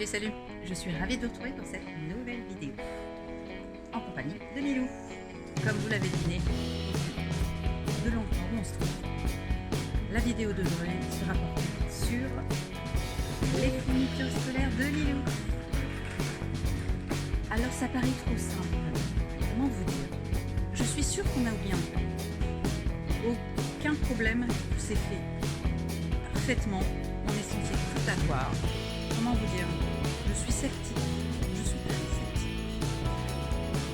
Salut, je suis ravie de vous retrouver dans cette nouvelle vidéo, en compagnie de Lilou. Comme vous l'avez deviné, de l'enfant monstre. La vidéo d'aujourd'hui sera portée sur les fournitures scolaires de Lilou. Alors ça paraît trop simple, comment vous dire? Je suis sûre qu'on a oublié un point. Aucun problème, tout s'est fait parfaitement, on est censé tout avoir. Comment vous dire? Je suis sceptique, je suis très sceptique.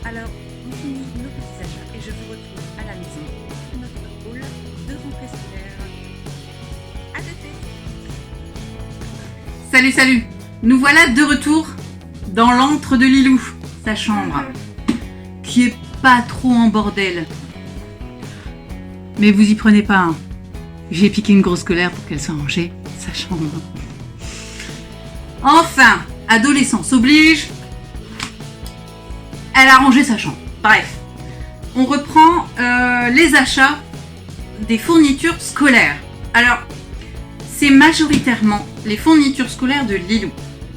Alors, on finit nos petits achats et je vous retrouve à la maison pour notre hall de rentrée scolaire. À tout de suite. Salut, nous voilà de retour dans l'antre de Lilou, sa chambre, qui est pas trop en bordel. Mais vous y prenez pas, hein. J'ai piqué une grosse colère pour qu'elle soit rangée, sa chambre. Enfin, adolescence oblige, elle a rangé sa chambre. Bref, on reprend les achats des fournitures scolaires. Alors, c'est majoritairement les fournitures scolaires de Lilou.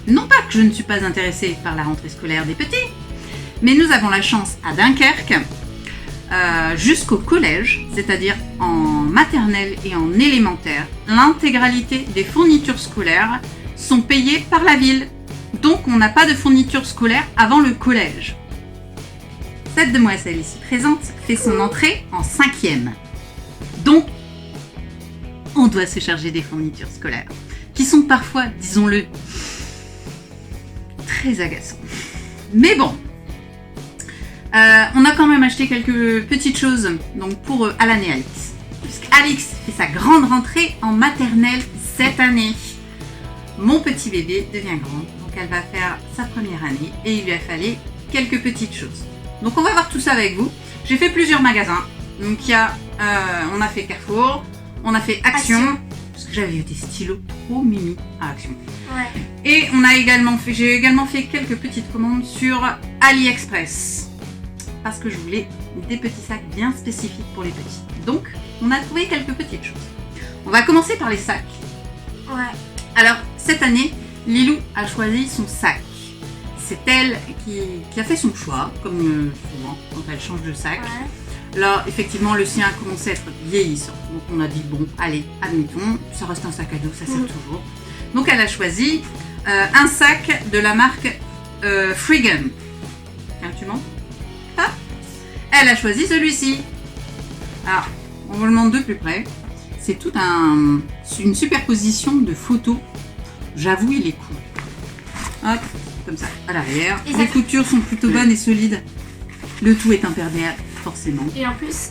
Non pas que je ne suis pas intéressée par la rentrée scolaire des petits, mais nous avons la chance à Dunkerque, jusqu'au collège, c'est-à-dire en maternelle et en élémentaire, l'intégralité des fournitures scolaires sont payées par la ville. Donc on n'a pas de fournitures scolaires avant le collège. Cette demoiselle ici présente fait son entrée en 5e. Donc on doit se charger des fournitures scolaires, qui sont parfois, disons-le, très agaçants. Mais bon, on a quand même acheté quelques petites choses donc pour Alan et Alix. Puisqu'Alix fait sa grande rentrée en maternelle cette année. Mon petit bébé devient grand, donc elle va faire sa première année et il lui a fallu quelques petites choses. Donc on va voir tout ça avec vous. J'ai fait plusieurs magasins. Donc il y a, on a fait Carrefour, on a fait Action, parce que j'avais eu des stylos trop mimi à Action. Ouais. Et on a également fait, j'ai également fait quelques petites commandes sur AliExpress, parce que je voulais des petits sacs bien spécifiques pour les petits. Donc on a trouvé quelques petites choses. On va commencer par les sacs. Ouais. Alors, cette année, Lilou a choisi son sac. C'est elle qui a fait son choix, comme souvent, quand elle change de sac. Ouais. Là, effectivement, le sien a commencé à être vieillissant. Donc, on a dit, bon, allez, admettons, ça reste un sac à dos, ça sert toujours. Donc, elle a choisi un sac de la marque Freegan. Tiens, tu mens? Ah, elle a choisi celui-ci. Alors, on vous le montre de plus près. C'est toute une superposition de photos. J'avoue, il est cool. Hop, comme ça, à l'arrière. Les coutures sont plutôt bonnes et solides. Le tout est imperméable, forcément. Et en plus,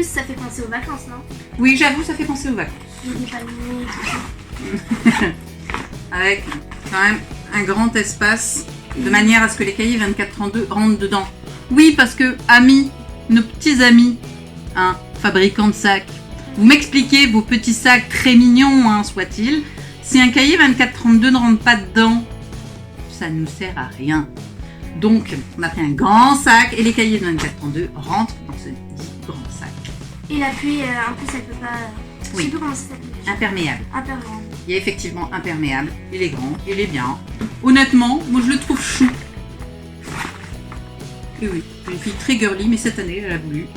ça fait penser aux vacances, non? Oui, j'avoue, ça fait penser aux vacances. Il y a des palmiers, tout ça. Avec quand même un grand espace, de manière à ce que les cahiers 24-32 rentrent dedans. Oui, parce que, amis, nos petits amis, hein, fabricants de sacs, vous m'expliquez vos petits sacs très mignons, hein, soit-il. Si un cahier 24-32 ne rentre pas dedans, ça ne nous sert à rien. Donc, on a pris un grand sac et les cahiers de 24-32 rentrent dans ce dit grand sac. Et la pluie, en plus, elle peut pas... Oui. Je sais pas comment ça s'appelle. Imperméable. Imperméable. Il est effectivement imperméable. Il est grand, il est bien. Honnêtement, moi je le trouve chou. Et oui, j'ai une fille très girly, mais cette année, elle a voulu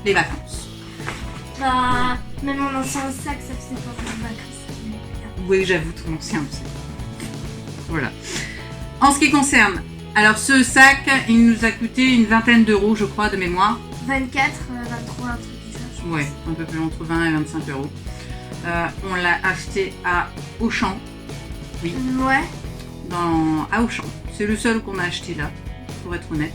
les vacances. Bah, même mon ancien sac, ça faisait pas de vacances. Oui, j'avoue, ton ancien aussi. Voilà. En ce qui concerne, alors ce sac, il nous a coûté une vingtaine d'euros, je crois, de mémoire. 24, 23, un truc du genre. Ouais, un peu plus entre 20 et 25 euros. On l'a acheté à Auchan. Oui, Ouais. à Auchan. C'est le seul qu'on a acheté là, pour être honnête.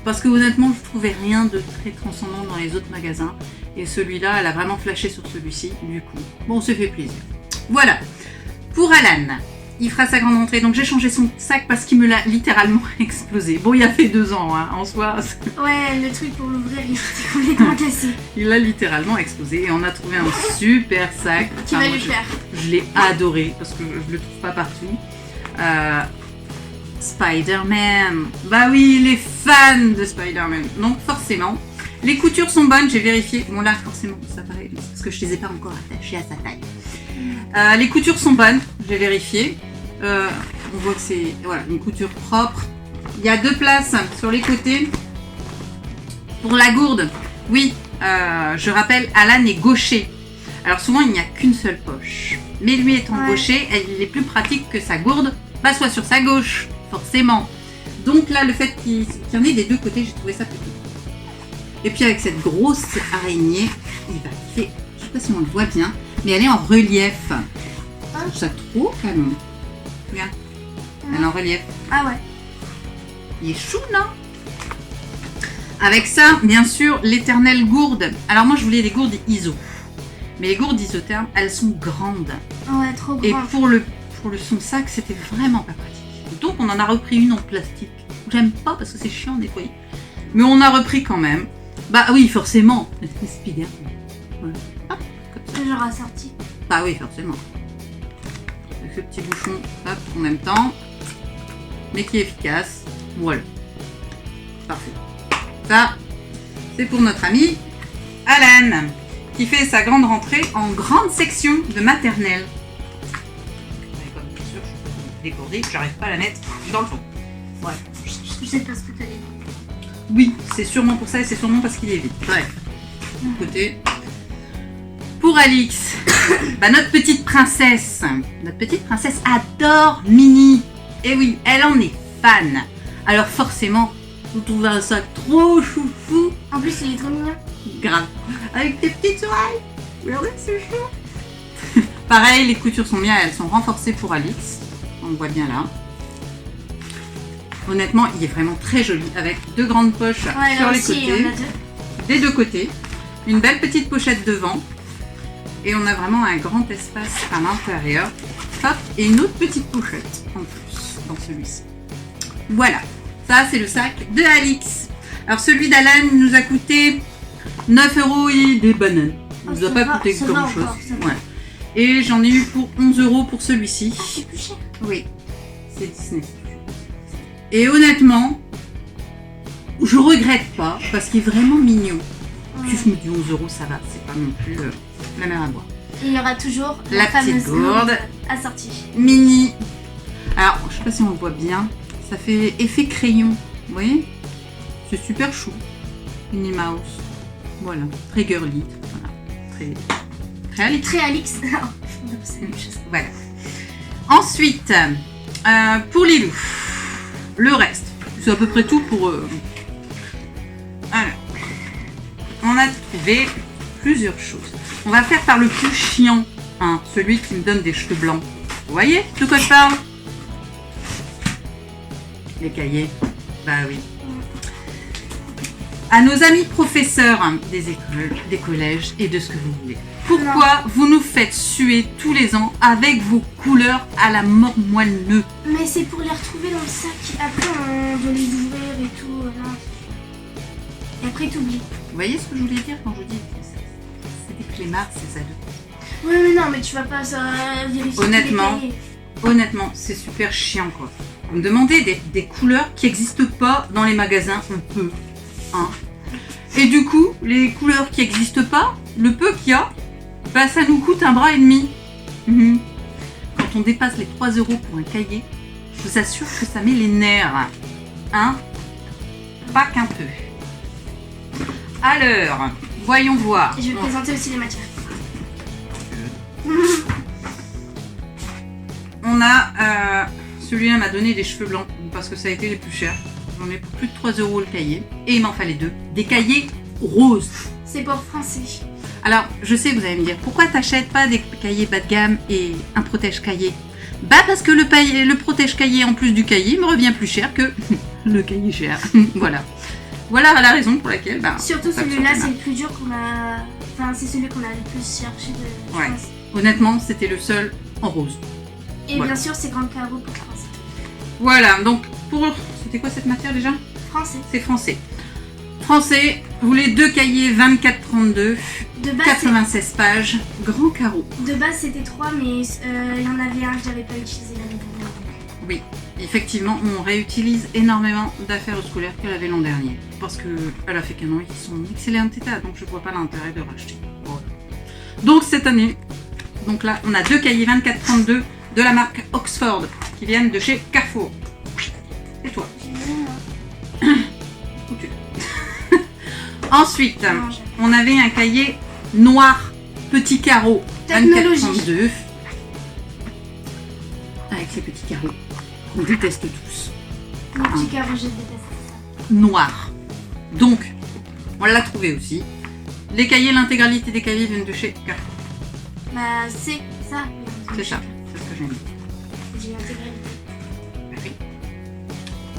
Parce que honnêtement, je trouvais rien de très transcendant dans les autres magasins. Et celui-là, elle a vraiment flashé sur celui-ci, du coup. Bon, on s'est fait plaisir. Voilà. Pour Alan, il fera sa grande entrée. Donc j'ai changé son sac parce qu'il me l'a littéralement explosé. Bon, il a fait 2 ans, hein, en soi. Ouais, le truc pour l'ouvrir, il était complètement cassé. Il l'a littéralement explosé. Et on a trouvé un super sac. Tu vas moi, lui faire. Je l'ai adoré parce que je le trouve pas partout. Spider-Man. Bah oui, il est fan de Spider-Man. Donc forcément, les coutures sont bonnes, j'ai vérifié. Bon là, forcément, ça paraît, parce que je les ai pas encore attachées à sa taille. Les coutures sont bonnes, j'ai vérifié. On voit que c'est voilà, une couture propre. Il y a 2 places sur les côtés. Pour la gourde, oui, je rappelle, Alan est gaucher. Alors souvent, il n'y a qu'une seule poche. Mais lui étant gaucher, il est plus pratique que sa gourde soit sur sa gauche, forcément. Donc là, le fait qu'il y en ait des 2 côtés, j'ai trouvé ça plutôt. Et puis avec cette grosse araignée, il va faire, je sais pas si on le voit bien, mais elle est en relief. Je trouve ça trop canon. Regarde, elle est en relief. Ah ouais. Il est chou, non? Avec ça, bien sûr, l'éternelle gourde. Alors moi, je voulais des gourdes ISO. Mais les gourdes isothermes, elles sont grandes. Ouais, trop grande. Et pour le son sac, c'était vraiment pas pratique. Donc on en a repris une en plastique. J'aime pas parce que c'est chiant à nettoyer. Mais on a repris quand même. Bah oui, forcément. C'est Spider. Voilà. Hop, comme ça. Toujours assorti. Bah oui, forcément. Avec ce petit bouchon, hop, en même temps. Mais qui est efficace. Voilà. Parfait. Ça, c'est pour notre ami Alan, qui fait sa grande rentrée en grande section de maternelle. Comme bien sûr, je suis décordée, j'arrive pas à la mettre dans le fond. Ouais. Je sais pas ce que t'as dit. Oui, c'est sûrement pour ça et c'est sûrement parce qu'il est vide. Bref. Côté. Pour Alix, notre petite princesse adore Minnie. Et oui, elle en est fan. Alors forcément, vous trouvez un sac trop chouchou. En plus, il est trop mignon. Grave. Avec tes petites oreilles. Regardez, c'est chou. Pareil, les coutures sont bien, elles sont renforcées pour Alix. On le voit bien là. Honnêtement, il est vraiment très joli avec 2 grandes poches sur les côtés. Des 2 côtés. Une belle petite pochette devant. Et on a vraiment un grand espace à l'intérieur. Hop, et une autre petite pochette en plus dans celui-ci. Voilà. Ça, c'est le sac de Alix. Alors, celui d'Alan nous a coûté 9 € et des bananes. Il nous a pas coûté grand-chose. Ouais. Et j'en ai eu pour 11 € pour celui-ci. Ah, c'est plus cher. Oui, c'est Disney. Et honnêtement, je regrette pas parce qu'il est vraiment mignon. Puis je me dis 11 €, ça va, c'est pas non plus la mer à boire. Et il y aura toujours la fameuse petite gourde assortie. Minnie. Alors, je sais pas si on le voit bien, ça fait effet crayon, vous voyez? C'est super chou. Minnie Mouse. Voilà, très girly. Voilà. Très Alix. Très Alix. Voilà. Ensuite, pour les loups, le reste, c'est à peu près tout pour eux. Alors, on a trouvé plusieurs choses. On va faire par le plus chiant, hein, celui qui me donne des cheveux blancs. Vous voyez de quoi je parle? Les cahiers. Bah oui. À nos amis professeurs des écoles, des collèges et de ce que vous voulez. Pourquoi vous nous faites suer tous les ans avec vos couleurs à la mort moelleux? Mais c'est pour les retrouver dans le sac. Après, on doit les ouvrir et tout. Voilà. Et après, t'oublies. Vous voyez ce que je voulais dire quand je dis c'est des clémards, c'est ça. Oui, mais non, mais tu vas pas vérifier. Honnêtement, c'est super chiant quoi. Vous me demandez des couleurs qui n'existent pas dans les magasins, on peut. Hein. Et du coup, les couleurs qui n'existent pas, le peu qu'il y a, bah, ça nous coûte un bras et demi. Quand on dépasse les 3 € pour un cahier, je vous assure que ça met les nerfs. Hein? Pas qu'un peu. Alors, voyons voir. Et je vais présenter aussi les matières. On a... celui-là m'a donné des cheveux blancs parce que ça a été les plus chers. J'en ai pour plus de 3 € le cahier. Et il m'en fallait 2. Des cahiers roses. C'est pour français. Alors, je sais, vous allez me dire, pourquoi t'achètes pas des cahiers bas de gamme et un protège-cahier? Bah parce que le protège-cahier en plus du cahier me revient plus cher que le cahier cher. Voilà. Voilà la raison pour laquelle... Bah, surtout celui-là, c'est le plus dur qu'on a... Enfin, c'est celui qu'on a le plus cherché de... Ouais. Honnêtement, c'était le seul en rose. Et voilà. Bien sûr, c'est grand carreau pour français. Voilà, donc pour... C'était quoi cette matière déjà? Français. C'est français. Français, vous voulez 2 cahiers 24-32, 96 pages, grand carreau. De base, c'était 3, mais il y en avait un que j'avais pas utilisé l'année dernière. Oui, effectivement, on réutilise énormément d'affaires scolaires qu'elle avait l'an dernier. Parce qu'elle a fait qu'un an et qu'ils sont en excellent état, donc je vois pas l'intérêt de racheter. Voilà. Donc cette année, donc là, on a 2 cahiers 24-32 de la marque Oxford qui viennent de chez Carrefour. C'est toi. Où tu es. Ensuite, on avait un cahier noir, petit carreau, Technologie. 24-32. Avec ces petits carreaux qu'on déteste tous. Le petit carreau, je déteste ça. Noir. Donc, on l'a trouvé aussi. Les cahiers, l'intégralité des cahiers viennent de chez Carrefour. Bah, c'est ça. C'est ça, c'est ce que j'ai mis. J'ai l'intégralité. Oui.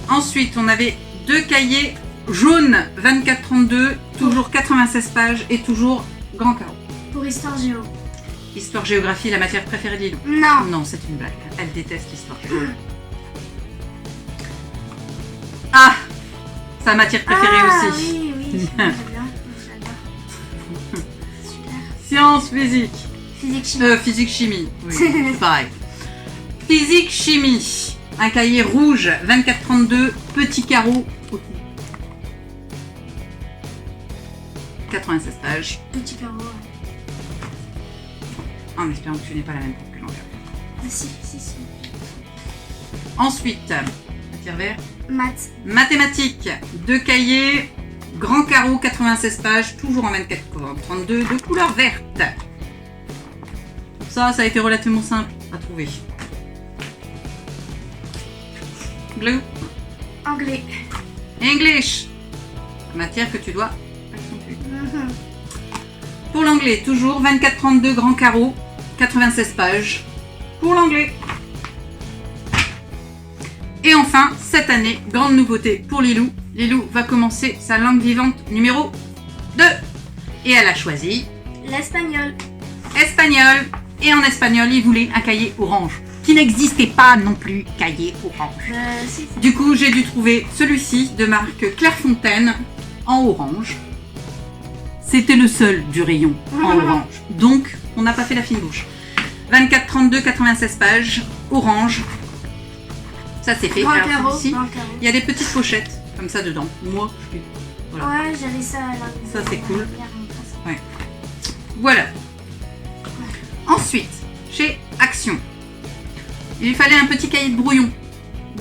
Ensuite, on avait 2 cahiers jaunes 24-32, toujours 96 pages et toujours grand carreau. Pour histoire géo. Histoire géographie, la matière préférée de Lilo. Non. Non, c'est une blague. Elle déteste l'histoire géo. Ah, sa matière préférée aussi. Oui, oui, j'adore. J'adore. Super. Sciences, physique. Physique chimie. Physique, chimie. Oui, c'est pareil. Physique, chimie. Un cahier rouge 24-32, petit carreau. 96 pages. Petit carreau. Ouais. En espérant que tu n'aies pas la même coupe que l'an dernier. Ah, si. Ensuite, matière verte. Maths. Mathématiques, 2 cahiers, grand carreau, 96 pages, toujours en 24-32, de couleur verte. Ça a été relativement simple à trouver. Blue. Anglais. English, matière que tu dois accentuer. Mhm. Pour l'anglais, toujours 24-32, grand carreau, 96 pages. Pour l'anglais. Et enfin, cette année, grande nouveauté pour Lilou. Lilou va commencer sa langue vivante numéro 2. Et elle a choisi L'espagnol. espagnol. Et en espagnol, il voulait un cahier orange. Qui n'existait pas non plus, cahier orange. Si. Du coup, j'ai dû trouver celui-ci de marque Clairefontaine en orange. C'était le seul du rayon en orange. Donc, on n'a pas fait la fine bouche. 24-32, 96 pages, orange. Ça c'est fait. Grand Alors, carreau. celui-ci, Grand carreau. il y a des petites pochettes comme ça dedans. Moi, je suis... Voilà. Ouais, j'avais ça là. Ça, c'est cool. Voilà. Ensuite, chez Action, il lui fallait un petit cahier de brouillon.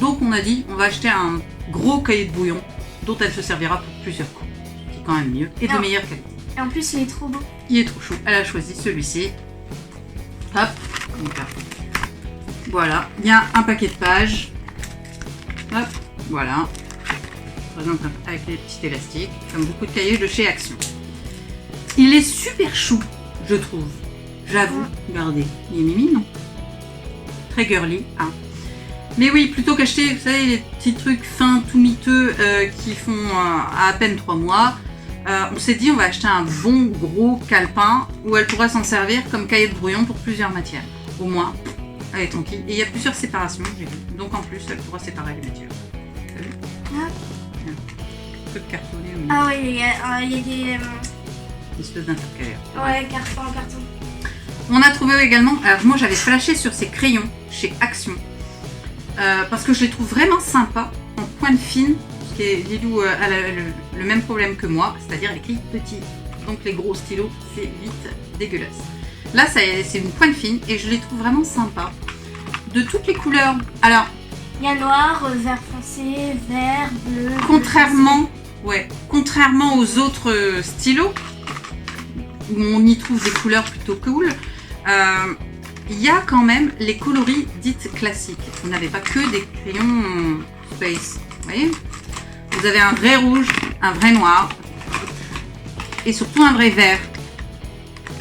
Donc on a dit, on va acheter un gros cahier de brouillon dont elle se servira pour plusieurs coups. Ce qui est quand même mieux et de Non. meilleure qualité. Et en plus, il est trop beau. Il est trop chaud. Elle a choisi celui-ci. Hop. Donc là. Voilà. Il y a un paquet de pages. Hop. Voilà. Présente avec les petits élastiques. Comme beaucoup de cahiers de chez Action. Il est super chou, je trouve. J'avoue. Regardez. Il est mignon. Très girly. Hein. Mais oui, plutôt qu'acheter, vous savez, les petits trucs fins, tout miteux, qui font à peine 3 mois, on s'est dit on va acheter un bon gros calepin où elle pourra s'en servir comme cahier de brouillon pour plusieurs matières. Au moins, elle est tranquille. Et il y a plusieurs séparations, j'ai vu. Donc en plus, elle pourra séparer les matières. T'as vu? Ah. Un truc cartonné au milieu. Ah oui, il y a des... Une espèce d'intercalaire. Ouais, carton en carton. On a trouvé également, alors moi j'avais flashé sur ces crayons chez Action. Parce que je les trouve vraiment sympas, en pointe fine. Parce que Lilou a le même problème que moi, c'est-à-dire elle écrit petit. Donc les gros stylos, c'est vite dégueulasse. Là, c'est une pointe fine et je les trouve vraiment sympas. De toutes les couleurs. Alors, Il y a noir, vert foncé, vert, bleu. contrairement aux autres stylos, où on y trouve des couleurs plutôt cool, il y a quand même les coloris dites classiques. Vous n'avez pas que des crayons space. Vous voyez ? Vous avez un vrai rouge, un vrai noir et surtout un vrai vert.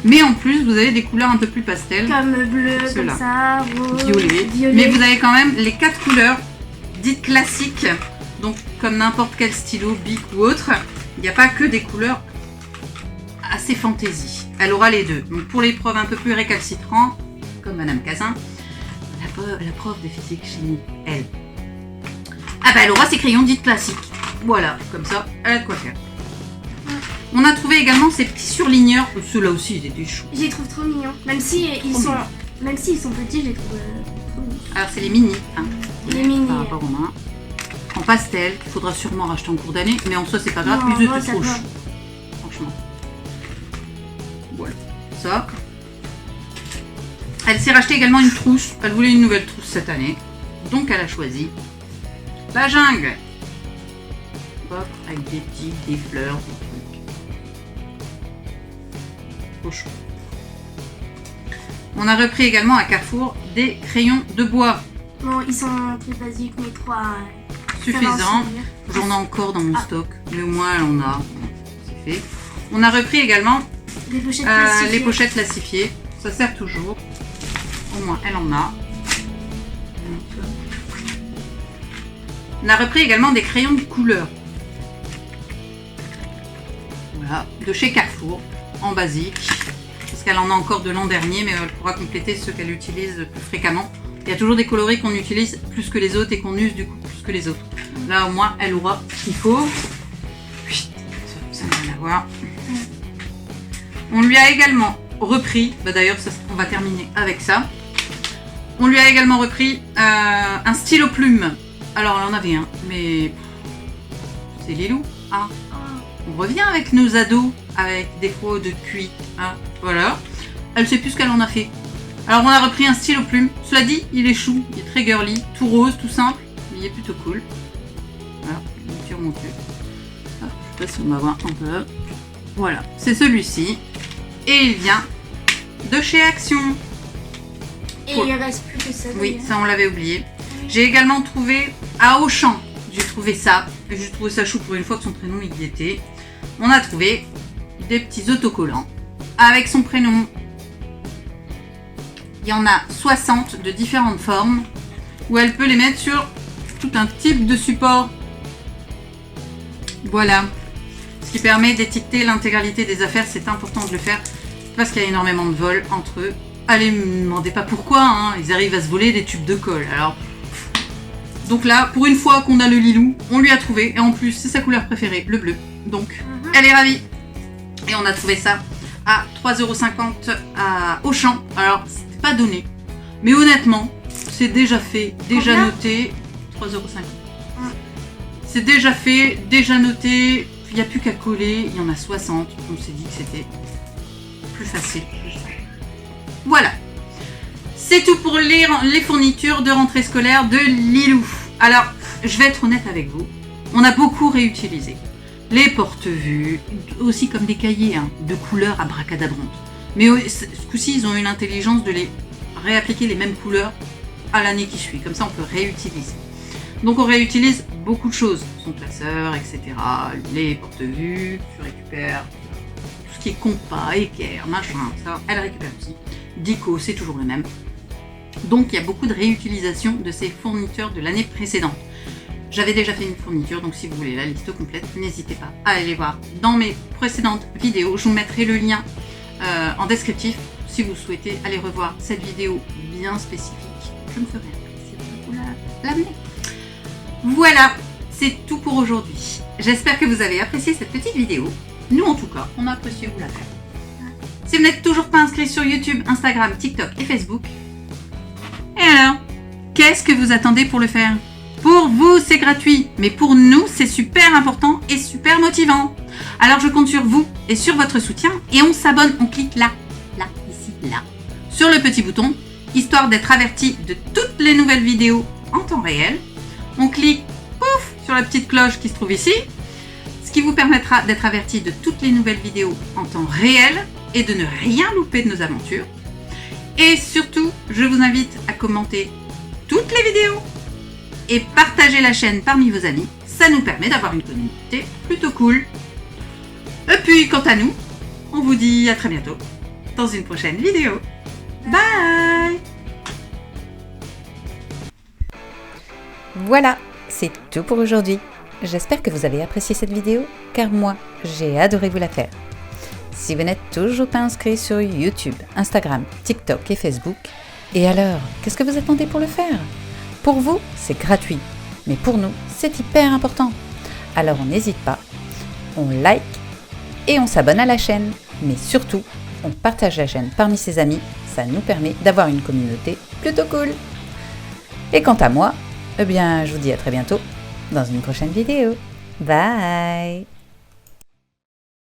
Mais en plus, vous avez des couleurs un peu plus pastel. Comme bleu, comme Ceux-là. ça, rose, Violet. violet. Mais vous avez quand même les 4 couleurs dites classiques. Donc, comme n'importe quel stylo, Bic ou autre, il n'y a pas que des couleurs assez fantaisie. Elle aura les deux. Donc, pour les profs un peu plus récalcitrants, comme Madame Cazin, la prof de physique chimie, elle. Ah bah, elle aura ses crayons dites classiques. Voilà, comme ça, elle a de quoi faire. On a trouvé également ces petits surligneurs. Ceux-là aussi, ils étaient choux. Je les trouve trop mignons. Même s'ils sont petits, je les trouve trop mignons. Alors, c'est les mini. Hein, Les mini. Par rapport aux mains. En pastel, qu'il faudra sûrement racheter en cours d'année. Mais en soi, c'est pas grave, Non, plus de moi, tout ça trop va. chou. Franchement. Voilà. Ça. Elle s'est racheté également une trousse. Elle voulait une nouvelle trousse cette année. Donc elle a choisi la jungle. Hop, avec des petits, des fleurs, des trucs. Trop chou. On a repris également à Carrefour des crayons de bois. Bon, ils sont très basiques, mais 3. Suffisant. J'en ai encore dans mon stock, mais au moins elle en a. C'est fait. On a repris également les pochettes plastifiées. Ça sert toujours. Au moins elle en a. On a repris également des crayons de couleur. Voilà, de chez Carrefour, en basique. Parce qu'elle en a encore de l'an dernier, mais elle pourra compléter ceux qu'elle utilise plus fréquemment. Il y a toujours des coloris qu'on utilise plus que les autres et qu'on use du coup plus que les autres. Là au moins elle aura ce qu'il faut. Ça n'a rien à voir. On lui a également repris, d'ailleurs on va terminer avec ça. On lui a également repris un stylo plume. Alors elle en avait un, mais c'est Lilou. Hein. On revient avec nos ados avec des crocs de cuit. Hein. Voilà. Elle sait plus ce qu'elle en a fait. Alors on a repris un stylo plume. Cela dit, il est chou, il est très girly, tout rose, tout simple, mais il est plutôt cool. Voilà, je tire mon truc. Je sais pas si on va voir un peu. Voilà, c'est celui-ci. Et il vient de chez Action. Et il reste plus que ça. Oui, ça on l'avait oublié. J'ai également trouvé à Auchan. J'ai trouvé ça. Et j'ai trouvé ça chou pour une fois que son prénom il y était. On a trouvé des petits autocollants avec son prénom. Il y en a 60 de différentes formes où elle peut les mettre sur tout un type de support. Voilà. Ce qui permet d'étiqueter l'intégralité des affaires. C'est important de le faire parce qu'il y a énormément de vols entre eux. Allez, ne me demandez pas pourquoi. Hein. Ils arrivent à se voler des tubes de colle. Alors, donc là, pour une fois qu'on a le Lilou, on lui a trouvé. Et en plus, c'est sa couleur préférée, le bleu. Donc, elle est ravie. Et on a trouvé ça à 3,50 € à Auchan. Alors, c'était pas donné. Mais honnêtement, c'est déjà fait, déjà noté. 3,50 €. C'est déjà fait, déjà noté. Il n'y a plus qu'à coller. Il y en a 60. On s'est dit que c'était plus facile. Voilà. C'est tout pour les fournitures de rentrée scolaire de Lilou. Alors, je vais être honnête avec vous. On a beaucoup réutilisé. Les porte-vues, aussi comme des cahiers hein, de couleurs abracadabrantes. Mais ce coup-ci, ils ont eu l'intelligence de les réappliquer les mêmes couleurs à l'année qui suit. Comme ça, on peut réutiliser. Donc, on réutilise beaucoup de choses. Son classeur, etc. Les porte-vues, tu récupères tout ce qui est compas, équerre, machin. Ça, elle récupère aussi. Dico, c'est toujours le même. Donc, il y a beaucoup de réutilisation de ces fournitures de l'année précédente. J'avais déjà fait une fourniture, donc si vous voulez la liste complète, n'hésitez pas à aller voir dans mes précédentes vidéos. Je vous mettrai le lien en descriptif si vous souhaitez aller revoir cette vidéo bien spécifique. Je me ferai un plaisir de vous l'amener. Voilà, c'est tout pour aujourd'hui. J'espère que vous avez apprécié cette petite vidéo. Nous, en tout cas, on a apprécié vous la faire. Si vous n'êtes toujours pas inscrit sur YouTube, Instagram, TikTok et Facebook, et alors, qu'est-ce que vous attendez pour le faire ? Pour vous, c'est gratuit, mais pour nous, c'est super important et super motivant. Alors, je compte sur vous et sur votre soutien et on s'abonne, on clique là, ici, là, sur le petit bouton, histoire d'être averti de toutes les nouvelles vidéos en temps réel. On clique, pouf, sur la petite cloche qui se trouve ici, ce qui vous permettra d'être averti de toutes les nouvelles vidéos en temps réel et de ne rien louper de nos aventures. Et surtout, je vous invite à commenter toutes les vidéos et partager la chaîne parmi vos amis. Ça nous permet d'avoir une communauté plutôt cool. Et puis, quant à nous, on vous dit à très bientôt dans une prochaine vidéo. Bye! Voilà, c'est tout pour aujourd'hui. J'espère que vous avez apprécié cette vidéo, car moi, j'ai adoré vous la faire. Si vous n'êtes toujours pas inscrit sur YouTube, Instagram, TikTok et Facebook, et alors, qu'est-ce que vous attendez pour le faire ? Pour vous, c'est gratuit, mais pour nous, c'est hyper important. Alors on n'hésite pas, on like et on s'abonne à la chaîne. Mais surtout, on partage la chaîne parmi ses amis, ça nous permet d'avoir une communauté plutôt cool. Et quant à moi, eh bien, je vous dis à très bientôt dans une prochaine vidéo. Bye!